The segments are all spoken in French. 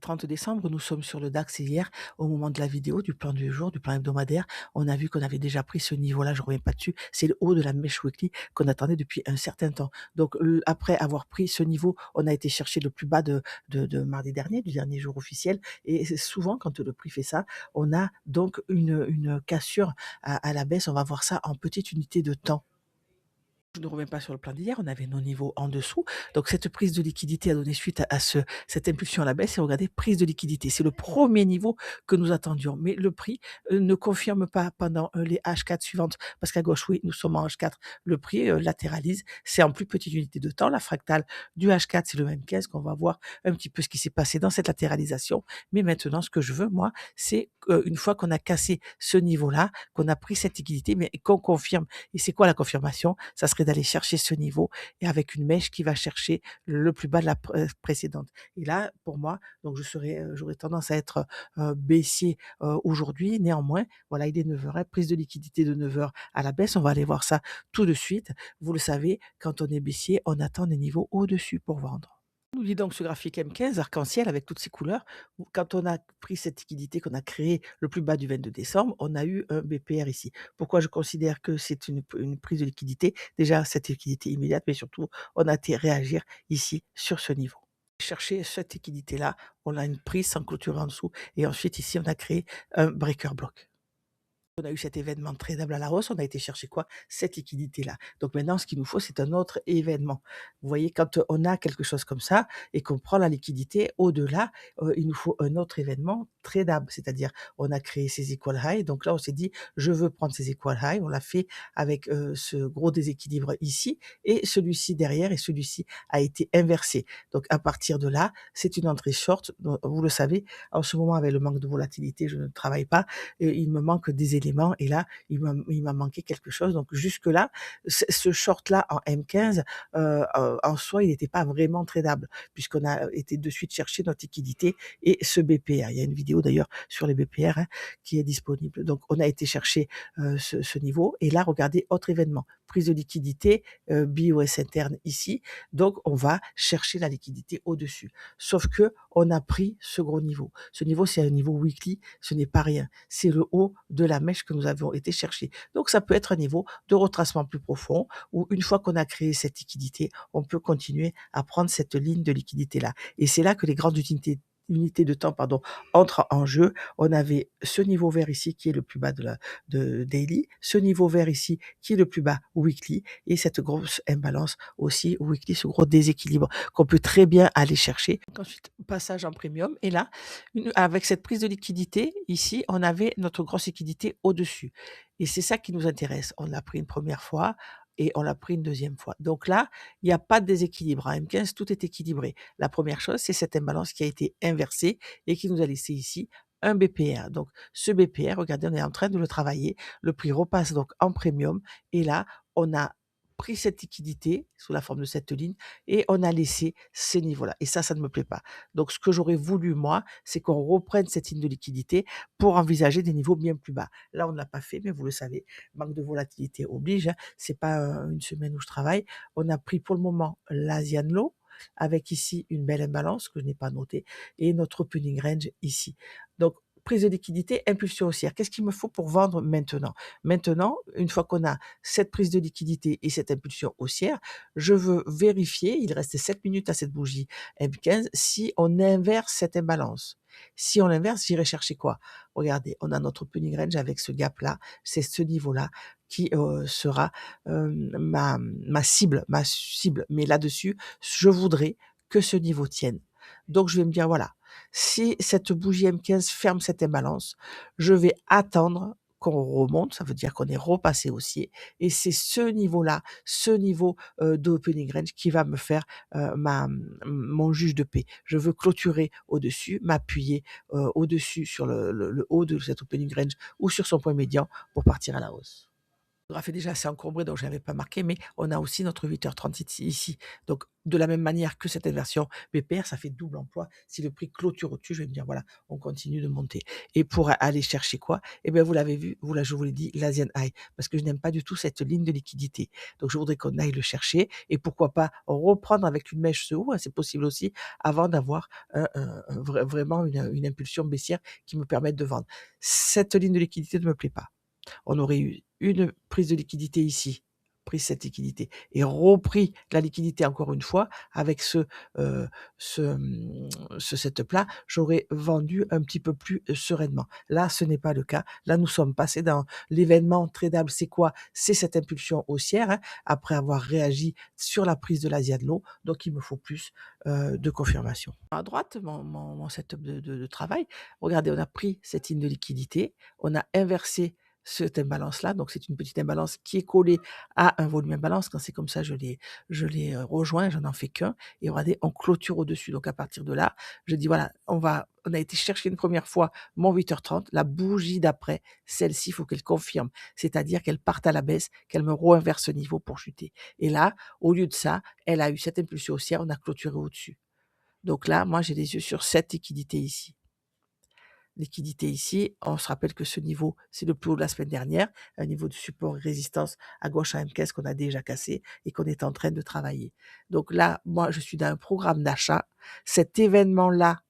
30 décembre, nous sommes sur le DAX et hier, au moment de la vidéo, du plan du jour, du plan hebdomadaire, on a vu qu'on avait déjà pris ce niveau-là, je ne reviens pas dessus, c'est le haut de la mèche weekly qu'on attendait depuis un certain temps. Donc après avoir pris ce niveau, on a été chercher le plus bas de mardi dernier, du dernier jour officiel, et souvent quand le prix fait ça, on a donc une cassure à la baisse, on va voir ça en petite unité de temps. Je ne reviens pas sur le plan d'hier, on avait nos niveaux en dessous. Donc cette prise de liquidité a donné suite à cette impulsion à la baisse et regardez, prise de liquidité. C'est le premier niveau que nous attendions. Mais le prix ne confirme pas pendant les H4 suivantes. Parce qu'à gauche, oui, nous sommes en H4. Le prix latéralise. C'est en plus petite unité de temps. La fractale du H4, c'est le même 15 qu'on va voir un petit peu ce qui s'est passé dans cette latéralisation. Mais maintenant, ce que je veux, moi, c'est une fois qu'on a cassé ce niveau-là, qu'on a pris cette liquidité, mais qu'on confirme. Et c'est quoi la confirmation? Ça serait d'aller chercher ce niveau et avec une mèche qui va chercher le plus bas de la précédente. Et là, pour moi, donc j'aurais tendance à être baissier aujourd'hui. Néanmoins, voilà, il est 9h, prise de liquidité de 9h à la baisse. On va aller voir ça tout de suite. Vous le savez, quand on est baissier, on attend des niveaux au-dessus pour vendre. Nous dit donc ce graphique M15 arc-en-ciel avec toutes ces couleurs. Quand on a pris cette liquidité qu'on a créée le plus bas du 22 décembre, on a eu un BPR ici. Pourquoi je considère que c'est une prise de liquidité? Déjà, cette liquidité immédiate, mais surtout, on a été réagir ici sur ce niveau. Chercher cette liquidité-là, on a une prise sans clôture en dessous et ensuite ici, on a créé un breaker block. On a eu cet événement tradable à la hausse, on a été chercher quoi? Cette liquidité-là. Donc maintenant, ce qu'il nous faut, c'est un autre événement. Vous voyez, quand on a quelque chose comme ça et qu'on prend la liquidité au-delà, il nous faut un autre événement tradable. C'est-à-dire, on a créé ces equal high. Donc là, on s'est dit, je veux prendre ces equal high. On l'a fait avec ce gros déséquilibre ici et celui-ci derrière et celui-ci a été inversé. Donc à partir de là, c'est une entrée short. Donc, vous le savez, en ce moment, avec le manque de volatilité, je ne travaille pas. Il me manque des éléments et là, il m'a manqué quelque chose. Donc jusque-là, ce short-là en M15, en soi, il n'était pas vraiment tradable puisqu'on a été de suite chercher notre liquidité et ce BPR. Il y a une vidéo d'ailleurs sur les BPR qui est disponible. Donc on a été chercher ce niveau et là, regardez, autre événement, prise de liquidité, BOS interne ici. Donc on va chercher la liquidité au-dessus. Sauf que on a pris ce gros niveau. Ce niveau, c'est un niveau weekly, ce n'est pas rien. C'est le haut de la mèche que nous avons été chercher. Donc ça peut être un niveau de retracement plus profond où une fois qu'on a créé cette liquidité, on peut continuer à prendre cette ligne de liquidité-là. Et c'est là que les grandes unités de temps entrent en jeu. On avait ce niveau vert ici qui est le plus bas de daily, ce niveau vert ici qui est le plus bas weekly et cette grosse imbalance aussi weekly, ce gros déséquilibre qu'on peut très bien aller chercher. Ensuite, passage en premium et là, avec cette prise de liquidité, ici, on avait notre grosse liquidité au-dessus. Et c'est ça qui nous intéresse. On l'a pris une première fois et on l'a pris une deuxième fois. Donc là, il n'y a pas de déséquilibre. En M15, tout est équilibré. La première chose, c'est cette imbalance qui a été inversée et qui nous a laissé ici un BPR. Donc ce BPR, regardez, on est en train de le travailler. Le prix repasse donc en premium et là, on a pris cette liquidité sous la forme de cette ligne et on a laissé ces niveaux-là. Et ça ne me plaît pas. Donc, ce que j'aurais voulu, moi, c'est qu'on reprenne cette ligne de liquidité pour envisager des niveaux bien plus bas. Là, on ne l'a pas fait, mais vous le savez, manque de volatilité oblige. C'est pas une semaine où je travaille. On a pris pour le moment l'Asian Low avec ici une belle imbalance que je n'ai pas notée et notre opening range ici. Donc, prise de liquidité, impulsion haussière. Qu'est-ce qu'il me faut pour vendre maintenant? Maintenant, une fois qu'on a cette prise de liquidité et cette impulsion haussière, je veux vérifier, il reste 7 minutes à cette bougie M15, si on inverse cette imbalance. Si on l'inverse, j'irai chercher quoi? Regardez, on a notre opening range avec ce gap-là, c'est ce niveau-là qui sera ma cible. Mais là-dessus, je voudrais que ce niveau tienne. Donc, je vais me dire, voilà, si cette bougie M15 ferme cette imbalance, je vais attendre qu'on remonte, ça veut dire qu'on est repassé haussier et c'est ce niveau-là, ce niveau d'opening range qui va me faire mon juge de paix. Je veux clôturer au-dessus, m'appuyer au-dessus sur le haut de cet opening range ou sur son point médian pour partir à la hausse. Graphe est déjà assez encombré, donc je l'avais pas marqué, mais on a aussi notre 8h30 ici. Donc, de la même manière que cette inversion BPR, ça fait double emploi. Si le prix clôture au-dessus, je vais me dire, voilà, on continue de monter. Et pour aller chercher quoi? Eh bien, vous l'avez vu, je vous l'ai dit, l'Asian High, parce que je n'aime pas du tout cette ligne de liquidité. Donc, je voudrais qu'on aille le chercher et pourquoi pas reprendre avec une mèche ce haut, hein, c'est possible aussi, avant d'avoir vraiment une impulsion baissière qui me permette de vendre. Cette ligne de liquidité ne me plaît pas. On aurait eu une prise de liquidité ici, pris cette liquidité et repris la liquidité encore une fois avec heu, ce setup-là, j'aurais vendu un petit peu plus sereinement. Là, ce n'est pas le cas. Là, nous sommes passés dans l'événement tradable. C'est quoi? C'est cette impulsion haussière, hein, après avoir réagi sur la prise de l'Asia de l'eau. Donc il me faut plus, de confirmation. À droite, mon setup de travail, regardez, on a pris cette ligne de liquidité, on a inversé cette imbalance-là, donc c'est une petite imbalance qui est collée à un volume imbalance. Quand c'est comme ça, je l'ai rejoint, j'en fais qu'un et regardez, on clôture au-dessus. Donc à partir de là, je dis voilà, on a été chercher une première fois mon 8h30, la bougie d'après, celle-ci, il faut qu'elle confirme, c'est-à-dire qu'elle parte à la baisse, qu'elle me réinverse ce niveau pour chuter. Et là, au lieu de ça, elle a eu cette impulsion haussière, on a clôturé au-dessus. Donc là, moi, j'ai les yeux sur cette liquidité ici. Liquidité ici, on se rappelle que ce niveau, c'est le plus haut de la semaine dernière, un niveau de support et résistance à gauche à M15 qu'on a déjà cassé et qu'on est en train de travailler. Donc là, moi, je suis dans un programme d'achat. Cet événement-là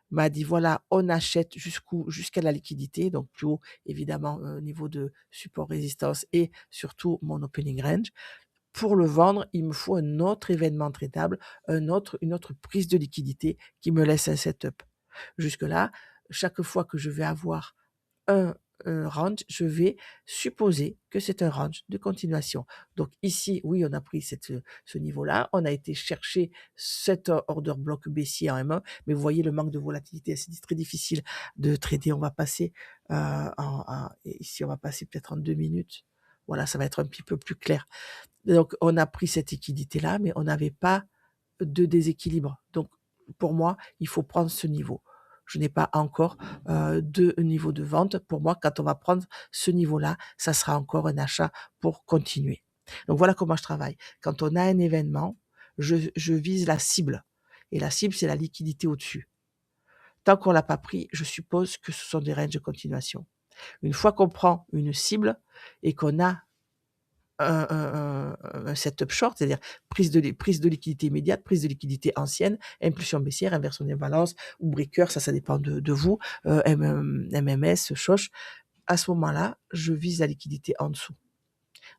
m'a dit, voilà, on achète jusqu'à la liquidité, donc plus haut, évidemment, niveau de support résistance et surtout mon opening range. Pour le vendre, il me faut un autre événement traitable, une autre prise de liquidité qui me laisse un setup. Jusque-là, chaque fois que je vais avoir un, range, je vais supposer que c'est un range de continuation. Donc ici, oui, on a pris ce niveau-là, on a été chercher cet order block baissier en M1, mais vous voyez le manque de volatilité, c'est très difficile de trader. On va passer, ici, on va passer peut-être en 2 minutes. Voilà, ça va être un petit peu plus clair. Donc on a pris cette liquidité-là, mais on n'avait pas de déséquilibre. Donc pour moi, il faut prendre ce niveau. Je n'ai pas encore, de niveau de vente. Pour moi, quand on va prendre ce niveau-là, ça sera encore un achat pour continuer. Donc voilà comment je travaille. Quand on a un événement, je vise la cible et la cible, c'est la liquidité au-dessus. Tant qu'on l'a pas pris, je suppose que ce sont des ranges de continuation. Une fois qu'on prend une cible et qu'on a un setup short, c'est-à-dire prise de liquidité immédiate, prise de liquidité ancienne, impulsion baissière, inversion des balances ou breaker, ça dépend de vous, MMS, Shosh. À ce moment-là, je vise la liquidité en dessous.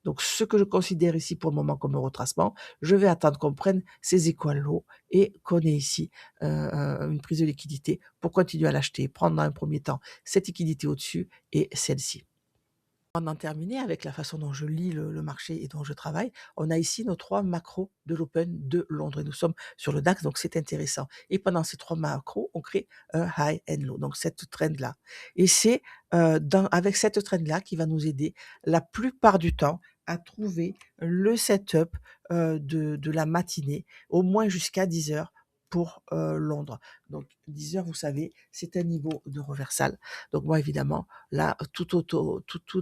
Donc ce que je considère ici pour le moment comme un retracement, je vais attendre qu'on prenne ces équal low et qu'on ait ici, une prise de liquidité pour continuer à l'acheter, prendre dans un premier temps cette liquidité au-dessus et celle-ci. Avant d'en terminer avec la façon dont je lis le marché et dont je travaille, on a ici nos 3 macros de l'Open de Londres et nous sommes sur le DAX, donc c'est intéressant. Et pendant ces 3 macros, on crée un high and low, donc cette trend-là. Et c'est, avec cette trend-là qui va nous aider la plupart du temps à trouver le setup, de la matinée, au moins jusqu'à 10h pour, Londres. Donc 10h, vous savez, c'est un niveau de reversal. Donc moi évidemment, là, tout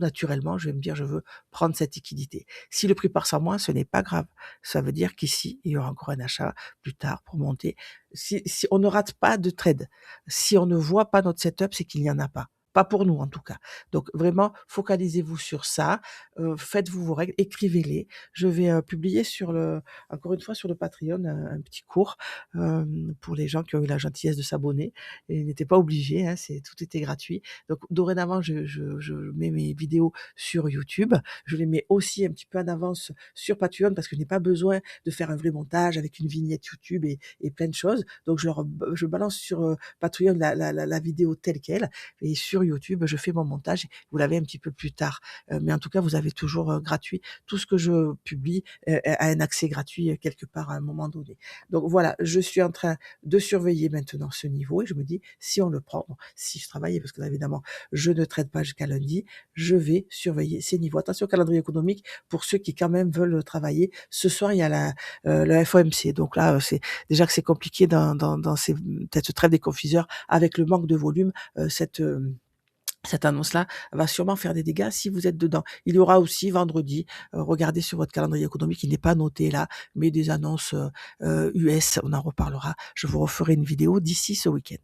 naturellement, je vais me dire: «Je veux prendre cette liquidité». Si le prix part sans moi, ce n'est pas grave. Ça veut dire qu'ici, il y aura encore un achat plus tard pour monter. Si on ne rate pas de trade, si on ne voit pas notre setup, c'est qu'il n'y en a pas. Pas pour nous en tout cas. Donc vraiment, focalisez-vous sur ça, faites-vous vos règles, écrivez-les. Je vais, publier encore une fois sur le Patreon, un petit cours, pour les gens qui ont eu la gentillesse de s'abonner et n'étaient pas obligés, hein, tout était gratuit. Donc dorénavant, je mets mes vidéos sur YouTube. Je les mets aussi un petit peu en avance sur Patreon parce que je n'ai pas besoin de faire un vrai montage avec une vignette YouTube et plein de choses. Donc je balance sur, Patreon la vidéo telle quelle et sur YouTube, je fais mon montage. Vous l'avez un petit peu plus tard. Mais en tout cas, vous avez toujours, gratuit. Tout ce que je publie, a un accès gratuit, quelque part à un moment donné. Donc voilà, je suis en train de surveiller maintenant ce niveau et je me dis: «Si on le prend», bon, si je travaillais parce que là évidemment je ne traite pas jusqu'à lundi, je vais surveiller ces niveaux. Attention au calendrier économique pour ceux qui quand même veulent travailler. Ce soir, il y a le FOMC, donc là, c'est déjà que c'est compliqué dans cette trêve des confiseurs avec le manque de volume, Cette annonce-là va sûrement faire des dégâts si vous êtes dedans. Il y aura aussi vendredi, regardez sur votre calendrier économique, il n'est pas noté là, mais des annonces, US, on en reparlera. Je vous referai une vidéo d'ici ce week-end.